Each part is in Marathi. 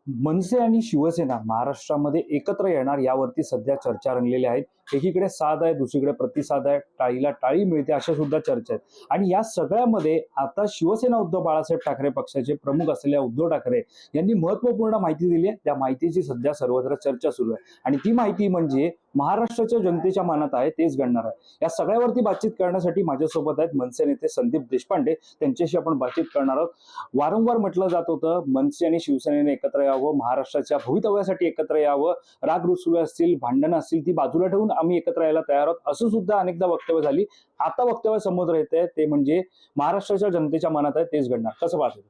मनसे आणि शिवसेना महाराष्ट्रामध्ये एकत्र येणार यावरती सध्या चर्चा रंगलेल्या आहेत. एकीकडे साथ आहे, दुसरीकडे प्रतिसाद आहे, टाळीला टाळी मिळते, अशा सुद्धा चर्चा आहेत. आणि या सगळ्यामध्ये आता शिवसेना उद्धव बाळासाहेब ठाकरे पक्षाचे प्रमुख असलेल्या उद्धव ठाकरे यांनी महत्वपूर्ण माहिती दिली आहे. त्या माहितीची सध्या सर्वत्र चर्चा सुरू आहे आणि ती माहिती म्हणजे महाराष्ट्राच्या जनतेच्या मनात आहे तेच घडणार आहे. या सगळ्यावरती बातचीत करण्यासाठी माझ्यासोबत आहेत मनसे नेते संदीप देशपांडे. त्यांच्याशी आपण बातचीत करणार आहोत. वारंवार म्हटलं जात होतं मनसे आणि शिवसेनेने एकत्र यावं, महाराष्ट्राच्या भवितव्यासाठी एकत्र यावं, राग रुसवे असतील, भांडणं असतील ती बाजूला ठेवून आम्ही एकत्र यायला तयार आहोत, असं सुद्धा अनेकदा वक्तव्य झाली. आता वक्तव्य समोर येते ते म्हणजे महाराष्ट्राच्या जनतेच्या मनात आहे तेच घडणार. कसं पाहतो?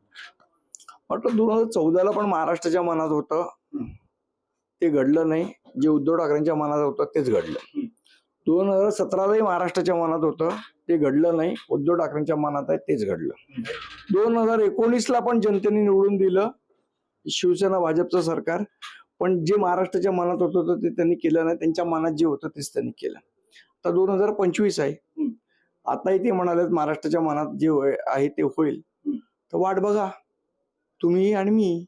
वाटतं 2014ला पण महाराष्ट्राच्या मनात होतं, ते घडलं नाही. जे उद्धव ठाकरेंच्या मनात होतं तेच घडलं. 2017लाही महाराष्ट्राच्या मनात होतं, ते घडलं नाही. उद्धव ठाकरेंच्या मनात आहे तेच घडलं. 2019ला पण जनतेने निवडून दिलं शिवसेना भाजपचं सरकार, पण जे महाराष्ट्राच्या मनात होतं ते त्यांनी केलं नाही. त्यांच्या मनात जे होतं तेच त्यांनी केलं. आता 2025 आहे, आताही ते म्हणाले महाराष्ट्राच्या मनात जे आहे ते होईल. तर वाट बघा तुम्ही आणि मी.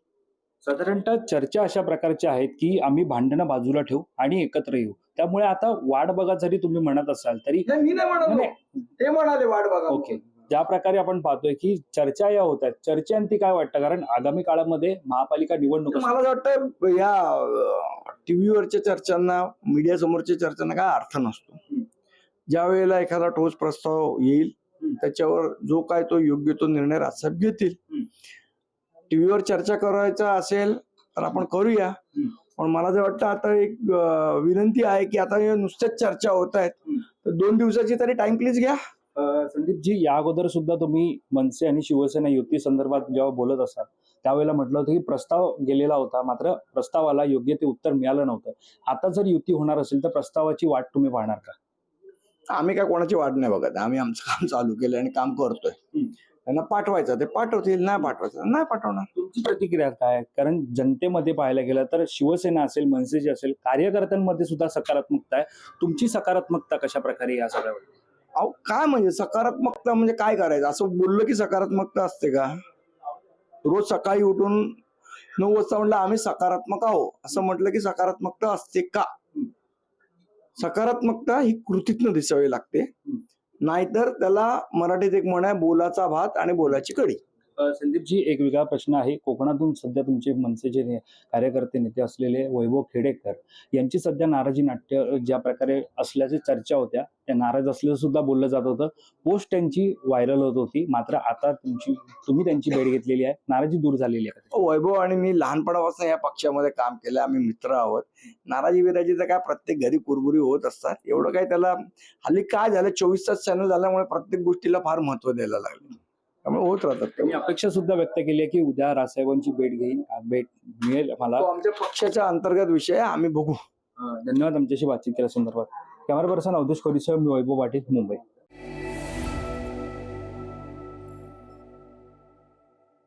साधारणतः चर्चा अशा प्रकारच्या आहेत की आम्ही भांडणं बाजूला ठेवू आणि एकत्र येऊ. त्यामुळे आता वाट बघा जरी तुम्ही म्हणत असाल तरी मी नाही म्हणालो, ते म्हणाले वाट बघा. ओके, ज्या प्रकारे आपण पाहतोय की चर्चा या होत आहेत, चर्चांती काय वाटतं? कारण आगामी काळामध्ये महापालिका निवडणूक मला असं वाटतं या टीव्हीवरच्या चर्चांना, मीडिया समोरच्या चर्चांना काय अर्थ नसतो. ज्या वेळेला एखादा ठोस प्रस्ताव येईल त्याच्यावर जो काय तो योग्य तो निर्णय राजसाहेब घेतील. टीव्हीवर चर्चा करायचा असेल तर आपण करूया, पण मला जे वाटतं आता एक विनंती आहे की आता नुसत्याच चर्चा होत आहेत तर 2 दिवसाची तरी टाइम प्लीज घ्या. संदीपजी, या अगोदर सुद्धा तुम्ही मनसे आणि शिवसेना युती संदर्भात जेव्हा बोलत असाल त्यावेळेला म्हटलं होतं की प्रस्ताव गेलेला होता, मात्र प्रस्तावाला योग्य ते उत्तर मिळालं नव्हतं. आता जर युती होणार असेल तर प्रस्तावाची वाट तुम्ही पाहणार का? आम्ही काय कोणाची वाट नाही बघत. आम्ही आमचं काम चालू केलं आणि काम करतोय. त्यांना पाठवायचं ते पाठवतील, नाही पाठवायचं नाही पाठवणार. तुमची प्रतिक्रिया काय? कारण जनतेमध्ये पाहायला गेलं तर शिवसेना असेल, मनसेची असेल, कार्यकर्त्यांमध्ये सुद्धा सकारात्मकता आहे. तुमची सकारात्मकता कशा प्रकारे या सगळ्यावर? अहो काय म्हणजे सकारात्मकता म्हणजे काय करायचं? असं बोललं की सकारात्मकता असते का? रोज सकाळी उठून 9 वाजता म्हटलं आम्ही सकारात्मक आहोत असं म्हटलं की सकारात्मकता असते का? सकारात्मकता ही कृतीतनं दिसावी लागते, नाहीतर त्याला मराठीत एक म्हण आहे, बोलाचा भात आणि बोलाची कढी. संदीपजी, एक वेगळा प्रश्न आहे. कोकणातून सध्या तुमचे मनसेचे कार्यकर्ते नेते असलेले वैभव खेडेकर यांची सध्या नाराजी नाट्य ज्या प्रकारे असल्याची चर्चा होत्या, त्या नाराज असल्याचं सुद्धा बोललं जात होतं. पोस्ट त्यांची व्हायरल होत होती, मात्र आता तुम्ही त्यांची भेट घेतलेली आहे, नाराजी दूर झालेली आहे. वैभव आणि मी लहानपणापासून या पक्षामध्ये काम केलं, आम्ही मित्र आहोत. नाराजी बिराजी तर काय प्रत्येक घरी कुरबुरी होत असतात, एवढं काय त्याला. हल्ली काय झालं, 24 तास चॅनल झाल्यामुळे प्रत्येक गोष्टीला फार महत्व द्यायला लागलं, त्यामुळे होत राहतात. मी अपेक्षा सुद्धा व्यक्त केली आहे की उद्या राजसाहेबांची भेट मिळेल मला. आमच्या पक्षाच्या अंतर्गत विषय आम्ही बघू. धन्यवाद आमच्याशी बातचीत केल्या संदर्भात. कॅमेरा पर्सन अवधेश खोरीसह मी वैभव पाटील, मुंबई.